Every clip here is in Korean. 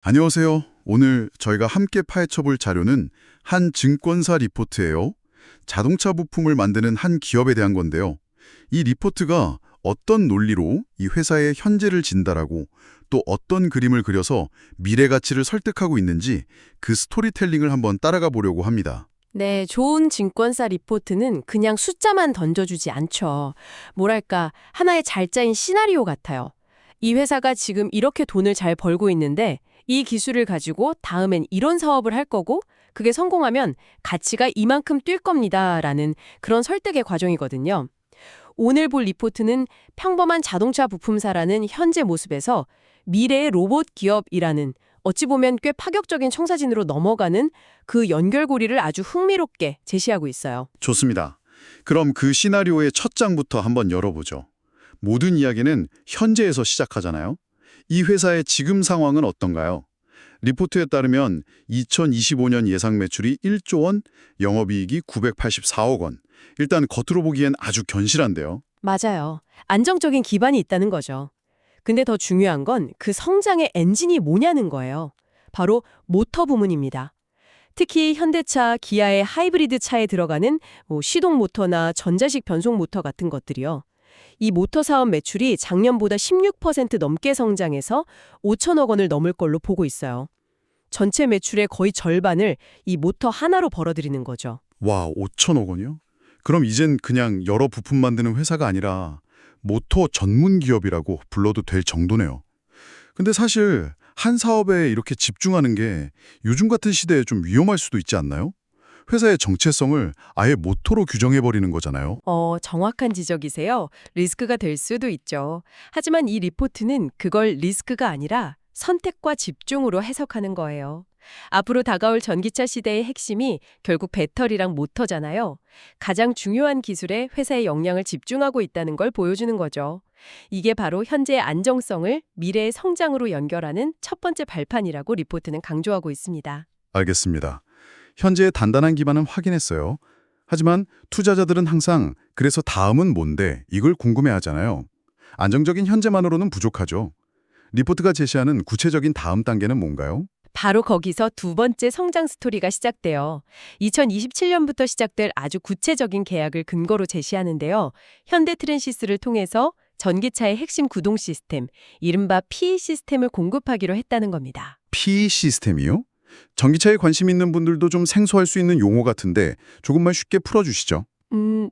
안녕하세요. 오늘 저희가 함께 파헤쳐볼 자료는 한 증권사 리포트예요. 자동차 부품을 만드는 한 기업에 대한 건데요. 이 리포트가 어떤 논리로 이 회사의 현재를 진단하고 또 어떤 그림을 그려서 미래 가치를 설득하고 있는지 그 스토리텔링을 한번 따라가 보려고 합니다. 네, 좋은 증권사 리포트는 그냥 숫자만 던져주지 않죠. 뭐랄까, 하나의 잘 짜인 시나리오 같아요. 이 회사가 지금 이렇게 돈을 잘 벌고 있는데 이 기술을 가지고 다음엔 이런 사업을 할 거고 그게 성공하면 가치가 이만큼 뛸 겁니다라는 그런 설득의 과정이거든요. 오늘 볼 리포트는 평범한 자동차 부품사라는 현재 모습에서 미래의 로봇 기업이라는 어찌 보면 꽤 파격적인 청사진으로 넘어가는 그 연결고리를 아주 흥미롭게 제시하고 있어요. 좋습니다. 그럼 그 시나리오의 첫 장부터 한번 열어보죠. 모든 이야기는 현재에서 시작하잖아요. 이 회사의 지금 상황은 어떤가요? 리포트에 따르면 2025년 예상 매출이 1조 원, 영업이익이 984억 원. 일단 겉으로 보기엔 아주 견실한데요. 맞아요. 안정적인 기반이 있다는 거죠. 근데 더 중요한 건 그 성장의 엔진이 뭐냐는 거예요. 바로 모터 부문입니다. 특히 현대차, 기아의 하이브리드 차에 들어가는 시동 모터나 전자식 변속 모터 같은 것들이요. 이 모터 사업 매출이 작년보다 16% 넘게 성장해서 5천억 원을 넘을 걸로 보고 있어요. 전체 매출의 거의 절반을 이 모터 하나로 벌어들이는 거죠. 와, 5천억 원이요? 그럼 이젠 그냥 여러 부품 만드는 회사가 아니라 모터 전문 기업이라고 불러도 될 정도네요. 근데 사실 한 사업에 이렇게 집중하는 게 요즘 같은 시대에 좀 위험할 수도 있지 않나요? 회사의 정체성을 아예 모토로 규정해버리는 거잖아요. 정확한 지적이세요. 리스크가 될 수도 있죠. 하지만 이 리포트는 그걸 리스크가 아니라 선택과 집중으로 해석하는 거예요. 앞으로 다가올 전기차 시대의 핵심이 결국 배터리랑 모터잖아요. 가장 중요한 기술에 회사의 역량을 집중하고 있다는 걸 보여주는 거죠. 이게 바로 현재의 안정성을 미래의 성장으로 연결하는 첫 번째 발판이라고 리포트는 강조하고 있습니다. 알겠습니다. 현재의 단단한 기반은 확인했어요. 하지만 투자자들은 항상 그래서 다음은 뭔데 이걸 궁금해하잖아요. 안정적인 현재만으로는 부족하죠. 리포트가 제시하는 구체적인 다음 단계는 뭔가요? 바로 거기서 두 번째 성장 스토리가 시작돼요. 2027년부터 시작될 아주 구체적인 계약을 근거로 제시하는데요. 현대 트랜시스를 통해서 전기차의 핵심 구동 시스템, 이른바 PE 시스템을 공급하기로 했다는 겁니다. PE 시스템이요? 전기차에 관심 있는 분들도 좀 생소할 수 있는 용어 같은데 조금만 쉽게 풀어주시죠.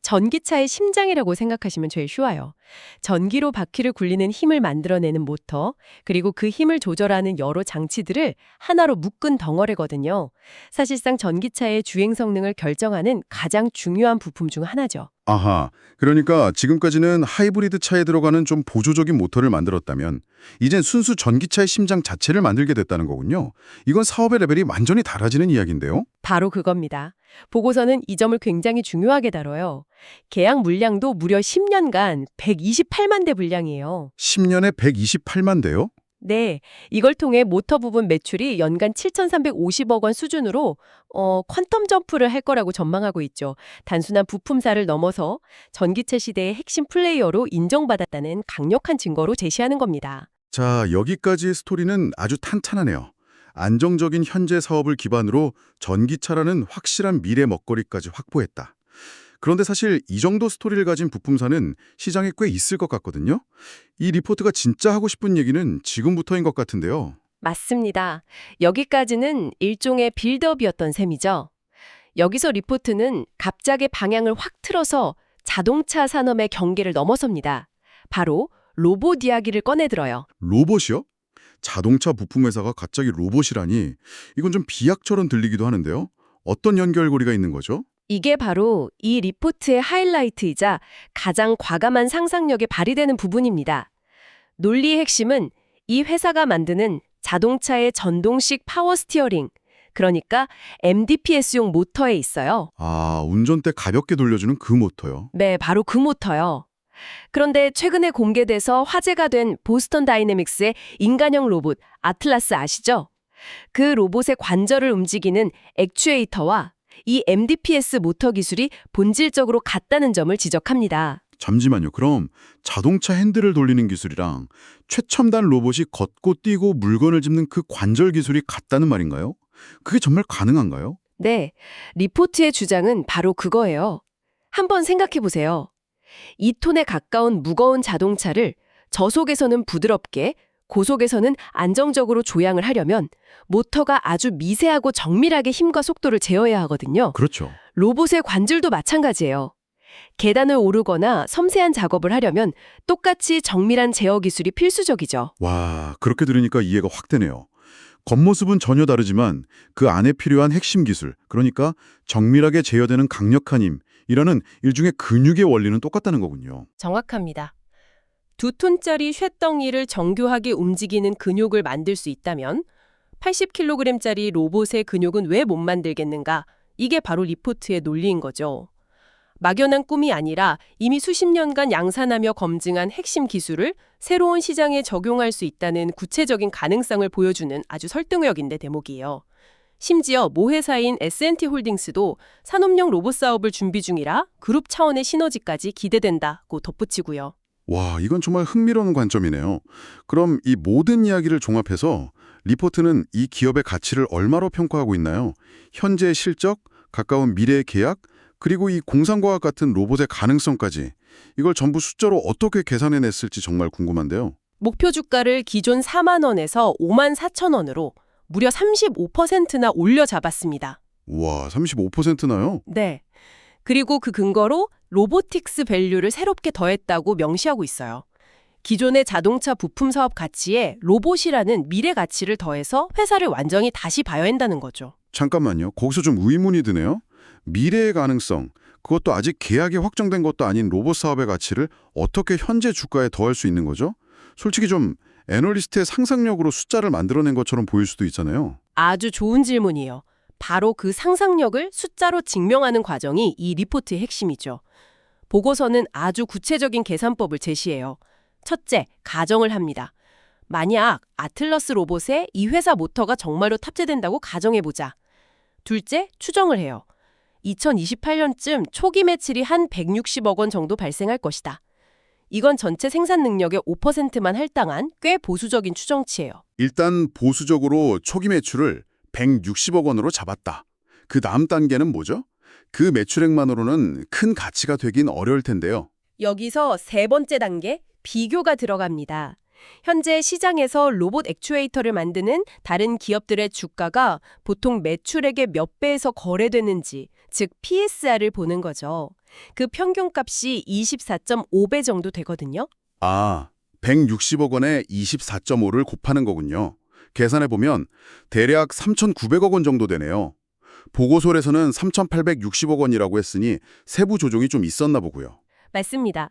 전기차의 심장이라고 생각하시면 제일 쉬워요. 전기로 바퀴를 굴리는 힘을 만들어내는 모터, 그리고 그 힘을 조절하는 여러 장치들을 하나로 묶은 덩어리거든요. 사실상 전기차의 주행 성능을 결정하는 가장 중요한 부품 중 하나죠. 아하, 그러니까 지금까지는 하이브리드 차에 들어가는 좀 보조적인 모터를 만들었다면 이젠 순수 전기차의 심장 자체를 만들게 됐다는 거군요. 이건 사업의 레벨이 완전히 달라지는 이야기인데요. 바로 그겁니다. 보고서는 이 점을 굉장히 중요하게 다뤄요. 계약 물량도 무려 10년간 128만 대 분량이에요. 10년에 128만 대요? 네, 이걸 통해 모터 부분 매출이 연간 7,350억 원 수준으로 퀀텀 점프를 할 거라고 전망하고 있죠. 단순한 부품사를 넘어서 전기차 시대의 핵심 플레이어로 인정받았다는 강력한 증거로 제시하는 겁니다. 자, 여기까지의 스토리는 아주 탄탄하네요. 안정적인 현재 사업을 기반으로 전기차라는 확실한 미래 먹거리까지 확보했다. 그런데 사실 이 정도 스토리를 가진 부품사는 시장에 꽤 있을 것 같거든요. 이 리포트가 진짜 하고 싶은 얘기는 지금부터인 것 같은데요. 맞습니다. 여기까지는 일종의 빌드업이었던 셈이죠. 여기서 리포트는 갑자기 방향을 확 틀어서 자동차 산업의 경계를 넘어섭니다. 바로 로봇 이야기를 꺼내들어요. 로봇이요? 자동차 부품 회사가 갑자기 로봇이라니 이건 좀 비약처럼 들리기도 하는데요. 어떤 연결고리가 있는 거죠? 이게 바로 이 리포트의 하이라이트이자 가장 과감한 상상력에 발휘되는 부분입니다. 논리의 핵심은 이 회사가 만드는 자동차의 전동식 파워 스티어링, 그러니까 MDPS용 모터에 있어요. 아, 운전대 가볍게 돌려주는 그 모터요. 네, 바로 그 모터요. 그런데 최근에 공개돼서 화제가 된 보스턴 다이내믹스의 인간형 로봇 아틀라스 아시죠? 그 로봇의 관절을 움직이는 액추에이터와 이 MDPS 모터 기술이 본질적으로 같다는 점을 지적합니다. 잠시만요. 그럼 자동차 핸들을 돌리는 기술이랑 최첨단 로봇이 걷고 뛰고 물건을 짚는 그 관절 기술이 같다는 말인가요? 그게 정말 가능한가요? 네, 리포트의 주장은 바로 그거예요. 한번 생각해 보세요. 2톤에 가까운 무거운 자동차를 저속에서는 부드럽게, 고속에서는 안정적으로 조향을 하려면 모터가 아주 미세하고 정밀하게 힘과 속도를 제어해야 하거든요. 그렇죠. 로봇의 관절도 마찬가지예요. 계단을 오르거나 섬세한 작업을 하려면 똑같이 정밀한 제어 기술이 필수적이죠. 와, 그렇게 들으니까 이해가 확 되네요. 겉모습은 전혀 다르지만 그 안에 필요한 핵심 기술, 그러니까 정밀하게 제어되는 강력한 힘이라는 일종의 근육의 원리는 똑같다는 거군요. 정확합니다. 2톤짜리 쇳덩이를 정교하게 움직이는 근육을 만들 수 있다면 80kg짜리 로봇의 근육은 왜 못 만들겠는가? 이게 바로 리포트의 논리인 거죠. 막연한 꿈이 아니라 이미 수십 년간 양산하며 검증한 핵심 기술을 새로운 시장에 적용할 수 있다는 구체적인 가능성을 보여주는 아주 설득력 있는 대목이에요. 심지어 모 회사인 S&T 홀딩스도 산업용 로봇 사업을 준비 중이라 그룹 차원의 시너지까지 기대된다고 덧붙이고요. 와, 이건 정말 흥미로운 관점이네요. 그럼 이 모든 이야기를 종합해서 리포트는 이 기업의 가치를 얼마로 평가하고 있나요? 현재의 실적, 가까운 미래의 계약, 그리고 이 공상과학 같은 로봇의 가능성까지 이걸 전부 숫자로 어떻게 계산해냈을지 정말 궁금한데요. 목표 주가를 기존 4만 원에서 5만 4천 원으로 무려 35%나 올려 잡았습니다. 와, 35%나요? 네. 그리고 그 근거로 로보틱스 밸류를 새롭게 더했다고 명시하고 있어요. 기존의 자동차 부품 사업 가치에 로봇이라는 미래 가치를 더해서 회사를 완전히 다시 봐야 한다는 거죠. 잠깐만요. 거기서 좀 의문이 드네요. 미래의 가능성, 그것도 아직 계약이 확정된 것도 아닌 로봇 사업의 가치를 어떻게 현재 주가에 더할 수 있는 거죠? 솔직히 좀 애널리스트의 상상력으로 숫자를 만들어낸 것처럼 보일 수도 있잖아요. 아주 좋은 질문이에요. 바로 그 상상력을 숫자로 증명하는 과정이 이 리포트의 핵심이죠. 보고서는 아주 구체적인 계산법을 제시해요. 첫째, 가정을 합니다. 만약 아틀러스 로봇에 이 회사 모터가 정말로 탑재된다고 가정해보자. 둘째, 추정을 해요. 2028년쯤 초기 매출이 한 160억 원 정도 발생할 것이다. 이건 전체 생산 능력의 5%만 할당한 꽤 보수적인 추정치예요. 일단 보수적으로 초기 매출을 160억 원으로 잡았다. 그 다음 단계는 뭐죠? 그 매출액만으로는 큰 가치가 되긴 어려울 텐데요. 여기서 세 번째 단계, 비교가 들어갑니다. 현재 시장에서 로봇 액추에이터를 만드는 다른 기업들의 주가가 보통 매출액의 몇 배에서 거래되는지, 즉 PSR을 보는 거죠. 그 평균값이 24.5배 정도 되거든요. 아, 160억 원에 24.5를 곱하는 거군요. 계산해보면 대략 3,900억 원 정도 되네요. 보고서에서는 3,860억 원이라고 했으니 세부 조정이 좀 있었나 보고요. 맞습니다.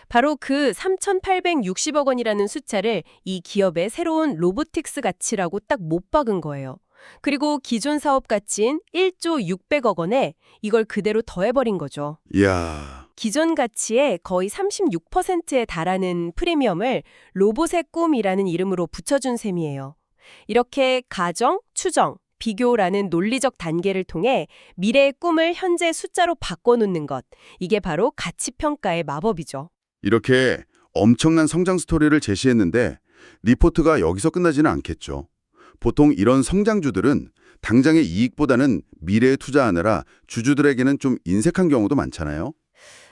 바로 그 3,860억 원이라는 숫자를 이 기업의 새로운 로보틱스 가치라고 딱 못 박은 거예요. 그리고 기존 사업 가치인 1조 600억 원에 이걸 그대로 더해버린 거죠. 이야, 기존 가치의 거의 36%에 달하는 프리미엄을 로봇의 꿈이라는 이름으로 붙여준 셈이에요. 이렇게 가정, 추정, 비교라는 논리적 단계를 통해 미래의 꿈을 현재 숫자로 바꿔놓는 것, 이게 바로 가치평가의 마법이죠. 이렇게 엄청난 성장 스토리를 제시했는데 리포트가 여기서 끝나지는 않겠죠. 보통 이런 성장주들은 당장의 이익보다는 미래에 투자하느라 주주들에게는 좀 인색한 경우도 많잖아요.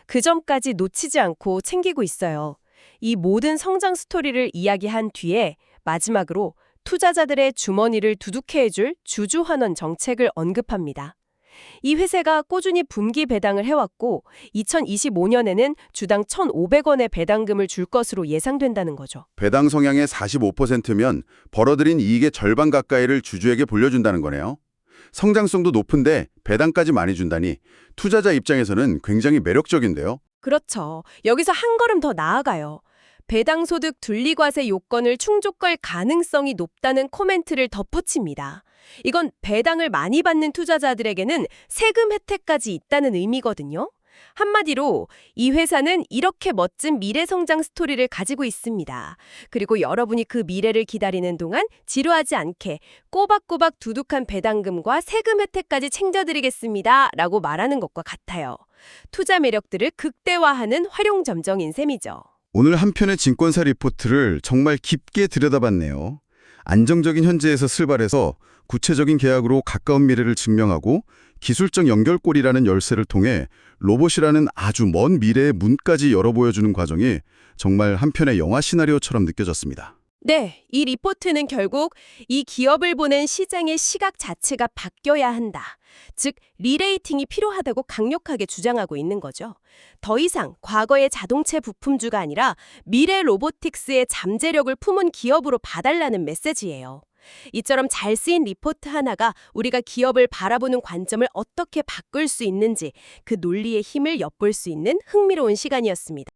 그 점까지 놓치지 않고 챙기고 있어요. 이 모든 성장 스토리를 이야기한 뒤에 마지막으로 투자자들의 주머니를 두둑해 해줄 주주환원 정책을 언급합니다. 이 회사가 꾸준히 분기 배당을 해왔고 2025년에는 주당 1,500원의 배당금을 줄 것으로 예상된다는 거죠. 배당 성향의 45%면 벌어들인 이익의 절반 가까이를 주주에게 돌려준다는 거네요. 성장성도 높은데 배당까지 많이 준다니 투자자 입장에서는 굉장히 매력적인데요. 그렇죠. 여기서 한 걸음 더 나아가요. 배당소득 둘리과세 요건을 충족할 가능성이 높다는 코멘트를 덧붙입니다. 이건 배당을 많이 받는 투자자들에게는 세금 혜택까지 있다는 의미거든요. 한마디로 이 회사는 이렇게 멋진 미래 성장 스토리를 가지고 있습니다. 그리고 여러분이 그 미래를 기다리는 동안 지루하지 않게 꼬박꼬박 두둑한 배당금과 세금 혜택까지 챙겨드리겠습니다. 라고 말하는 것과 같아요. 투자 매력들을 극대화하는 활용점정인 셈이죠. 오늘 한 편의 증권사 리포트를 정말 깊게 들여다봤네요. 안정적인 현재에서 출발해서 구체적인 계약으로 가까운 미래를 증명하고 기술적 연결고리라는 열쇠를 통해 로봇이라는 아주 먼 미래의 문까지 열어 보여주는 과정이 정말 한 편의 영화 시나리오처럼 느껴졌습니다. 네, 이 리포트는 결국 이 기업을 보는 시장의 시각 자체가 바뀌어야 한다. 즉, 리레이팅이 필요하다고 강력하게 주장하고 있는 거죠. 더 이상 과거의 자동차 부품주가 아니라 미래 로보틱스의 잠재력을 품은 기업으로 봐달라는 메시지예요. 이처럼 잘 쓰인 리포트 하나가 우리가 기업을 바라보는 관점을 어떻게 바꿀 수 있는지 그 논리의 힘을 엿볼 수 있는 흥미로운 시간이었습니다.